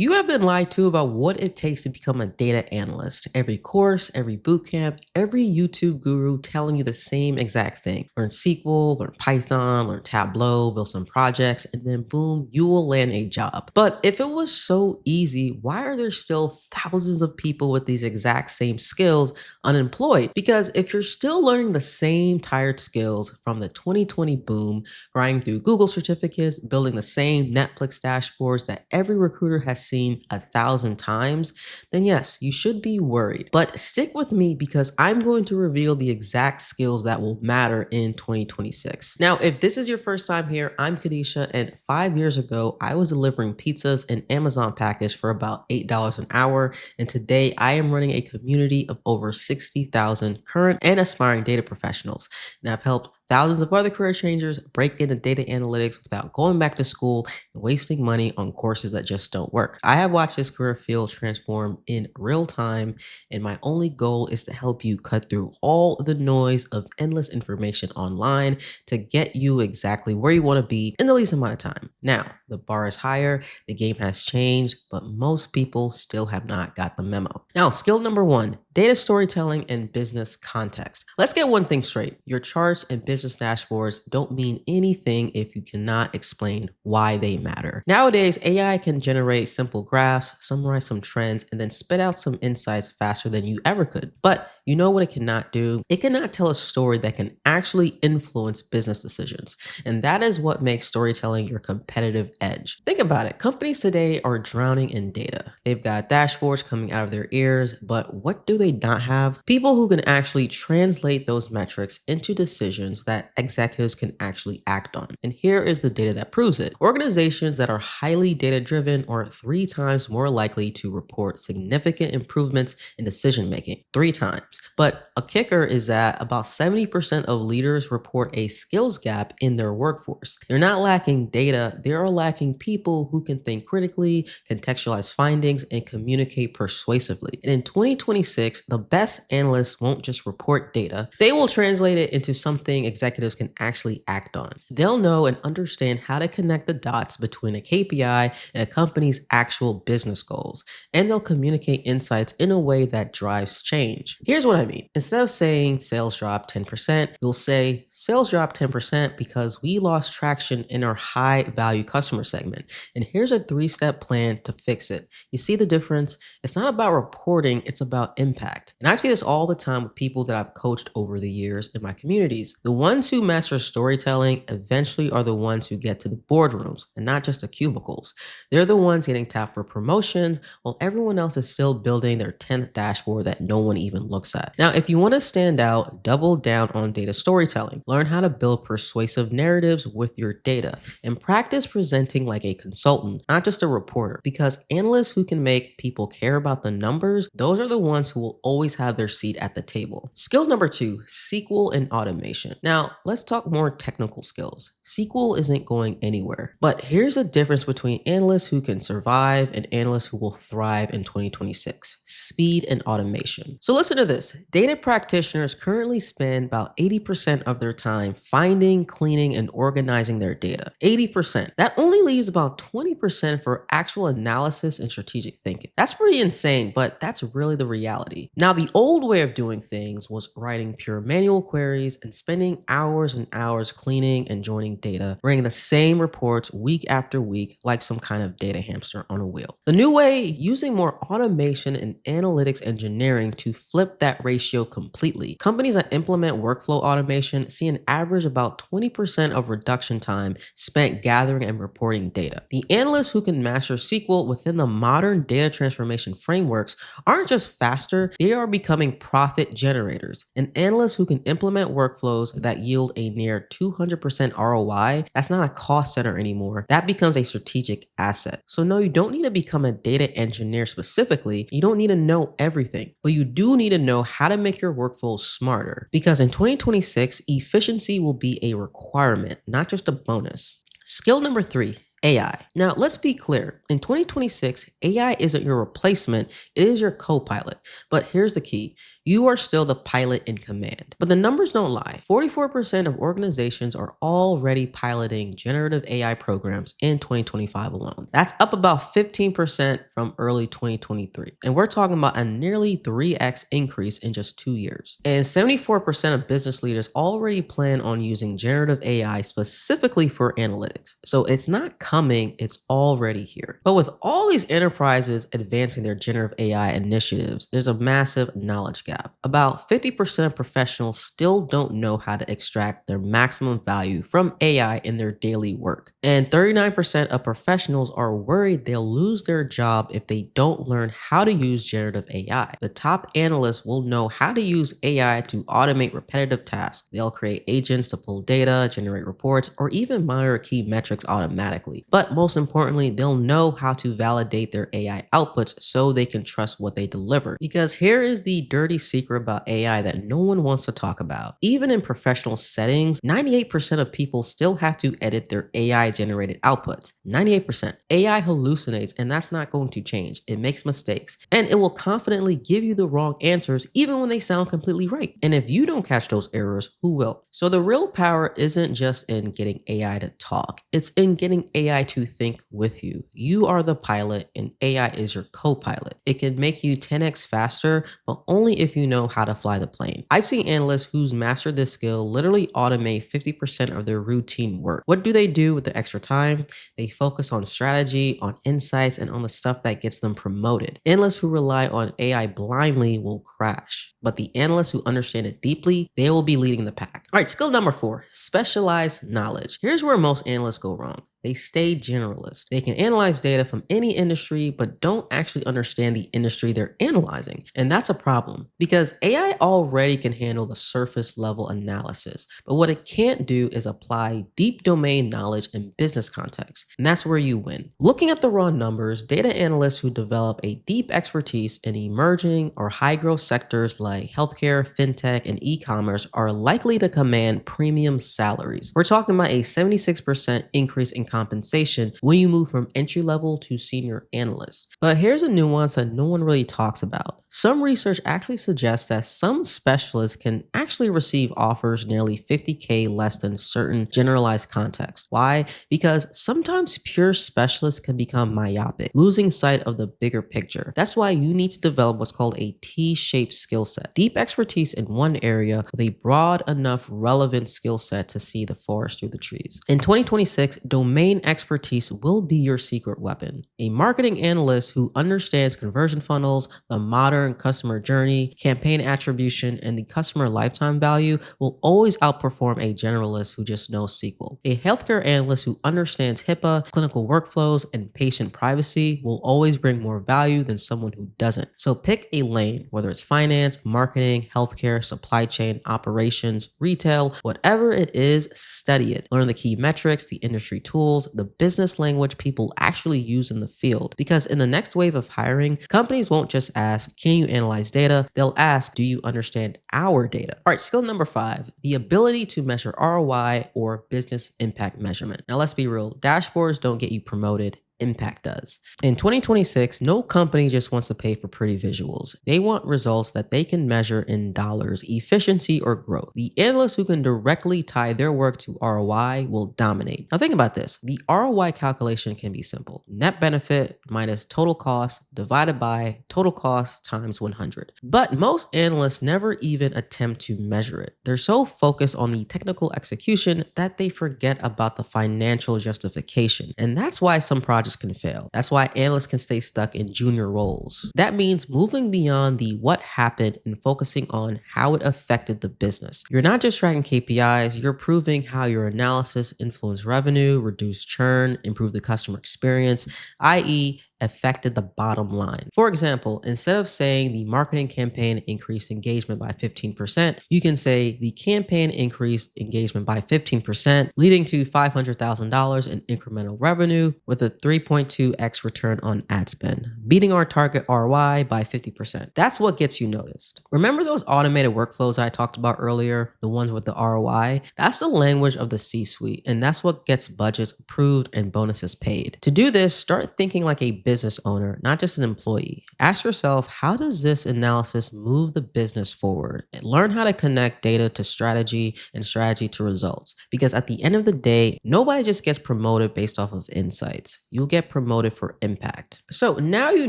You have been lied to about what it takes to become a data analyst. Every course, every bootcamp, every YouTube guru telling you the same exact thing. Learn SQL, learn Python, learn Tableau, build some projects, and then boom, you will land a job. But if it was so easy, why are there still thousands of people with these exact same skills unemployed? Because if you're still learning the same tired skills from the 2020 boom, grinding through Google certificates, building the same Netflix dashboards that every recruiter has seen 1,000 times, then yes, you should be worried. But stick with me because I'm going to reveal the exact skills that will matter in 2026. Now, if this is your first time here, I'm Kadisha, and 5 years ago, I was delivering pizzas and Amazon package for about $8 an hour. And today, I am running a community of over 60,000 current and aspiring data professionals. And I've helped thousands of other career changers break into data analytics without going back to school and wasting money on courses that just don't work. I have watched this career field transform in real time, and my only goal is to help you cut through all the noise of endless information online to get you exactly where you want to be in the least amount of time. Now, the bar is higher, the game has changed, but most people still have not got the memo. Now, skill number one, data storytelling and business context. Let's get one thing straight. Your charts and business dashboards don't mean anything if you cannot explain why they matter. Nowadays, AI can generate simple graphs, summarize some trends, and then spit out some insights faster than you ever could. But you know what it cannot do? It cannot tell a story that can actually influence business decisions. And that is what makes storytelling your competitive edge. Think about it. Companies today are drowning in data. They've got dashboards coming out of their ears, but what do they not have? People who can actually translate those metrics into decisions that executives can actually act on. And here is the data that proves it. Organizations that are highly data driven are 3 times more likely to report significant improvements in decision making. 3 times. But a kicker is that about 70% of leaders report a skills gap in their workforce. They're not lacking data, they are lacking people who can think critically, contextualize findings, and communicate persuasively. And in 2026, the best analysts won't just report data, they will translate it into something executives can actually act on. They'll know and understand how to connect the dots between a KPI and a company's actual business goals, and they'll communicate insights in a way that drives change. Here's what I mean. Instead of saying sales dropped 10%, you'll say sales dropped 10% because we lost traction in our high value customer segment. And here's a 3-step plan to fix it. You see the difference? It's not about reporting, it's about impact. And I've seen this all the time with people that I've coached over the years in my communities. The ones who master storytelling eventually are the ones who get to the boardrooms and not just the cubicles. They're the ones getting tapped for promotions while everyone else is still building their 10th dashboard that no one even looks at. Now, if you want to stand out, double down on data storytelling. Learn how to build persuasive narratives with your data and practice presenting like a consultant, not just a reporter, because analysts who can make people care about the numbers, those are the ones who will always have their seat at the table. Skill number 2, SQL and automation. Now, let's talk more technical skills. SQL isn't going anywhere, but here's the difference between analysts who can survive and analysts who will thrive in 2026. Speed and automation. So listen to this. Data practitioners currently spend about 80% of their time finding, cleaning, and organizing their data. 80%. That only leaves about 20% for actual analysis and strategic thinking. That's pretty insane, but that's really the reality. Now, the old way of doing things was writing pure manual queries and spending hours and hours cleaning and joining data, running the same reports week after week like some kind of data hamster on a wheel. The new way, using more automation and analytics engineering to flip that ratio completely. Companies that implement workflow automation see an average about 20% of reduction time spent gathering and reporting data. The analysts who can master SQL within the modern data transformation frameworks aren't just faster, they are becoming profit generators. And analysts who can implement workflows that yield a near 200% ROI, that's not a cost center anymore. That becomes a strategic asset. So no, you don't need to become a data engineer specifically. You don't need to know everything, but you do need to know how to make your workflows smarter, because in 2026, efficiency will be a requirement, not just a bonus. Skill number 3, AI. Now, let's be clear. In 2026, AI isn't your replacement, it is your co-pilot. But here's the key. You are still the pilot in command. But the numbers don't lie. 44% of organizations are already piloting generative AI programs in 2025 alone. That's up about 15% from early 2023. And we're talking about a nearly 3x increase in just 2 years. And 74% of business leaders already plan on using generative AI specifically for analytics. So it's not coming, it's already here. But with all these enterprises advancing their generative AI initiatives, there's a massive knowledge gap. About 50% of professionals still don't know how to extract their maximum value from AI in their daily work. And 39% of professionals are worried they'll lose their job if they don't learn how to use generative AI. The top analysts will know how to use AI to automate repetitive tasks. They'll create agents to pull data, generate reports, or even monitor key metrics automatically. But most importantly, they'll know how to validate their AI outputs so they can trust what they deliver. Because here is the dirty secret about AI that no one wants to talk about. Even in professional settings, 98% of people still have to edit their AI generated outputs. 98%. AI hallucinates, and that's not going to change. It makes mistakes, and it will confidently give you the wrong answers even when they sound completely right. And if you don't catch those errors, who will? So the real power isn't just in getting AI to talk, it's in getting AI to think with you. You are the pilot, and AI is your co-pilot. It can make you 10x faster, but only if you know how to fly the plane. I've seen analysts who's mastered this skill literally automate 50% of their routine work. What do they do with the extra time? They focus on strategy, on insights, and on the stuff that gets them promoted. Analysts who rely on AI blindly will crash, but the analysts who understand it deeply, they will be leading the pack. All right, skill number 4, specialized knowledge. Here's where most analysts go wrong. They stay generalist. They can analyze data from any industry, but don't actually understand the industry they're analyzing. And that's a problem because AI already can handle the surface level analysis, but what it can't do is apply deep domain knowledge in business context. And that's where you win. Looking at the raw numbers, data analysts who develop a deep expertise in emerging or high growth sectors like healthcare, fintech, and e-commerce are likely to command premium salaries. We're talking about a 76% increase in compensation when you move from entry level to senior analyst. But here's a nuance that no one really talks about. Some research actually suggests that some specialists can actually receive offers nearly 50K less than certain generalized contexts. Why? Because sometimes pure specialists can become myopic, losing sight of the bigger picture. That's why you need to develop what's called a T-shaped skill set. Deep expertise in one area with a broad enough relevant skill set to see the forest through the trees. In 2026, domain expertise will be your secret weapon. A marketing analyst who understands conversion funnels, the modern customer journey, campaign attribution, and the customer lifetime value will always outperform a generalist who just knows SQL. A healthcare analyst who understands HIPAA, clinical workflows, and patient privacy will always bring more value than someone who doesn't. So pick a lane, whether it's finance, marketing, healthcare, supply chain, operations, retail, whatever it is, study it. Learn the key metrics, the industry tools, the business language people actually use in the field. Because in the next wave of hiring, companies won't just ask, can you analyze data? They'll ask, do you understand our data? All right, skill number 5, the ability to measure ROI or business impact measurement. Now let's be real, dashboards don't get you promoted. Impact does. In 2026, no company just wants to pay for pretty visuals. They want results that they can measure in dollars, efficiency, or growth. The analysts who can directly tie their work to ROI will dominate. Now think about this. The ROI calculation can be simple. Net benefit minus total cost divided by total cost times 100. But most analysts never even attempt to measure it. They're so focused on the technical execution that they forget about the financial justification. And that's why some projects can fail. That's why analysts can stay stuck in junior roles. That means moving beyond the what happened and focusing on how it affected the business. You're not just tracking KPIs, you're proving how your analysis influenced revenue, reduced churn, improved the customer experience, i.e., affected the bottom line. For example, instead of saying the marketing campaign increased engagement by 15%, you can say the campaign increased engagement by 15%, leading to $500,000 in incremental revenue with a 3.2x return on ad spend, beating our target ROI by 50%. That's what gets you noticed. Remember those automated workflows I talked about earlier, the ones with the ROI? That's the language of the C-suite, and that's what gets budgets approved and bonuses paid. To do this, start thinking like a business owner, not just an employee. Ask yourself, how does this analysis move the business forward? And learn how to connect data to strategy and strategy to results. Because at the end of the day, nobody just gets promoted based off of insights. You'll get promoted for impact. So now you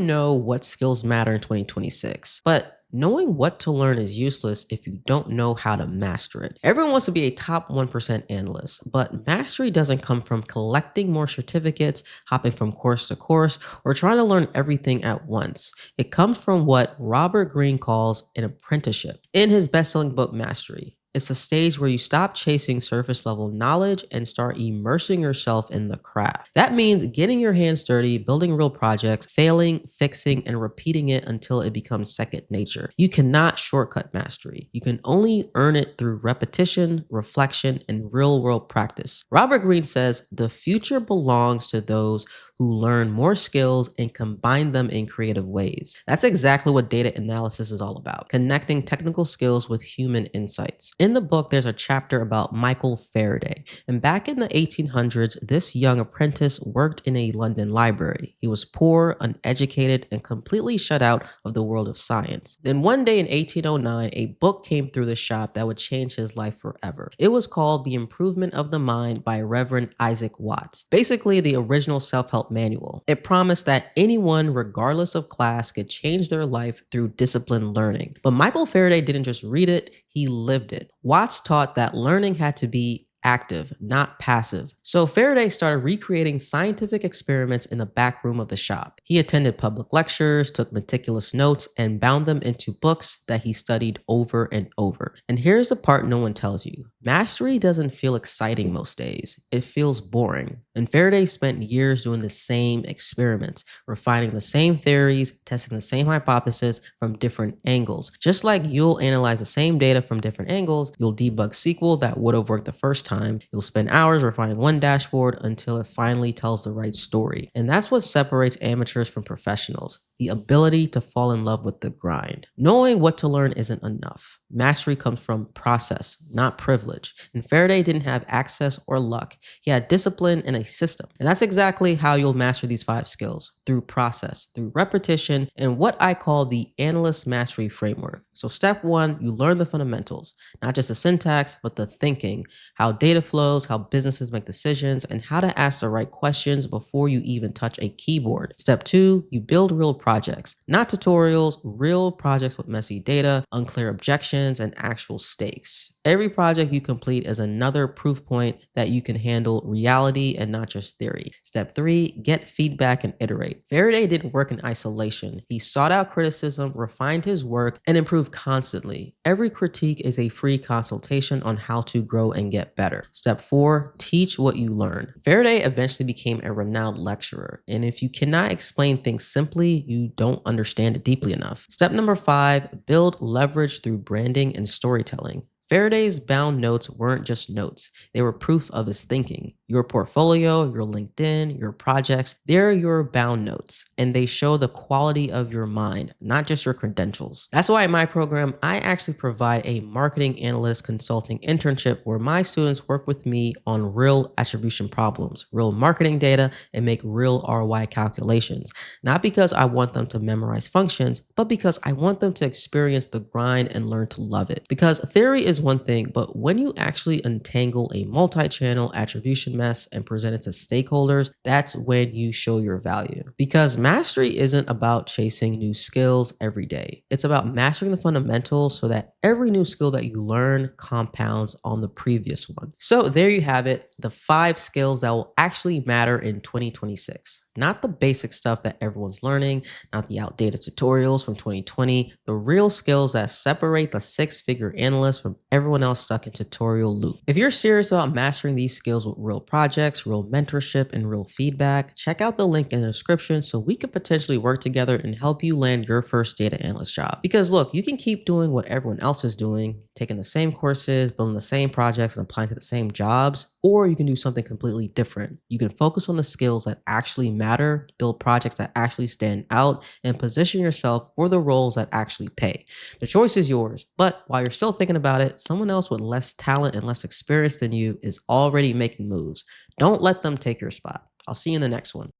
know what skills matter in 2026. But knowing what to learn is useless if you don't know how to master it. Everyone wants to be a top 1% analyst, but mastery doesn't come from collecting more certificates, hopping from course to course, or trying to learn everything at once. It comes from what Robert Greene calls an apprenticeship in his best-selling book, Mastery. It's a stage where you stop chasing surface level knowledge and start immersing yourself in the craft. That means getting your hands dirty, building real projects, failing, fixing, and repeating it until it becomes second nature. You cannot shortcut mastery. You can only earn it through repetition, reflection, and real world practice. Robert Greene says the future belongs to those who learn more skills and combine them in creative ways. That's exactly what data analysis is all about, connecting technical skills with human insights. In the book, there's a chapter about Michael Faraday. And back in the 1800s, this young apprentice worked in a London library. He was poor, uneducated, and completely shut out of the world of science. Then one day in 1809, a book came through the shop that would change his life forever. It was called The Improvement of the Mind by Reverend Isaac Watts, basically the original self-help manual. It promised that anyone, regardless of class, could change their life through disciplined learning. But Michael Faraday didn't just read it, he lived it. Watts taught that learning had to be active, not passive. So Faraday started recreating scientific experiments in the back room of the shop. He attended public lectures, took meticulous notes, and bound them into books that he studied over and over. And here's the part no one tells you. Mastery doesn't feel exciting most days. It feels boring. And Faraday spent years doing the same experiments, refining the same theories, testing the same hypothesis from different angles. Just like you'll analyze the same data from different angles, you'll debug SQL that would have worked the first time. You'll spend hours refining one dashboard until it finally tells the right story. And that's what separates amateurs from professionals, the ability to fall in love with the grind. Knowing what to learn isn't enough. Mastery comes from process, not privilege. And Faraday didn't have access or luck. He had discipline and a system. And that's exactly how you'll master these 5 skills, through process, through repetition, and what I call the Analyst Mastery Framework. So step 1, you learn the fundamentals, not just the syntax, but the thinking, how data flows, how businesses make decisions, and how to ask the right questions before you even touch a keyboard. Step 2, you build real projects, not tutorials, real projects with messy data, unclear objections, and actual stakes. Every project you complete is another proof point that you can handle reality and not just theory. Step 3, get feedback and iterate. Faraday didn't work in isolation. He sought out criticism, refined his work, and improved constantly. Every critique is a free consultation on how to grow and get better. Step 4, teach what you learn. Faraday eventually became a renowned lecturer, and if you cannot explain things simply, you don't understand it deeply enough. Step number 5, build leverage through branding and storytelling. Faraday's bound notes weren't just notes, they were proof of his thinking. Your portfolio, your LinkedIn, your projects, they're your bound notes, and they show the quality of your mind, not just your credentials. That's why in my program, I actually provide a marketing analyst consulting internship where my students work with me on real attribution problems, real marketing data, and make real ROI calculations. Not because I want them to memorize functions, but because I want them to experience the grind and learn to love it. Because theory is one thing, but when you actually untangle a multi-channel attribution mess and present it to stakeholders, that's when you show your value. Because mastery isn't about chasing new skills every day. It's about mastering the fundamentals so that every new skill that you learn compounds on the previous one. So there you have it, the 5 skills that will actually matter in 2026. Not the basic stuff that everyone's learning, not the outdated tutorials from 2020, the real skills that separate the 6-figure analyst from everyone else stuck in tutorial loop. If you're serious about mastering these skills with real projects, real mentorship, and real feedback, check out the link in the description so we could potentially work together and help you land your first data analyst job. Because look, you can keep doing what everyone else is doing, taking the same courses, building the same projects, and applying to the same jobs, or you can do something completely different. You can focus on the skills that actually matter, build projects that actually stand out, and position yourself for the roles that actually pay. The choice is yours, but while you're still thinking about it, someone else with less talent and less experience than you is already making moves. Don't let them take your spot. I'll see you in the next one.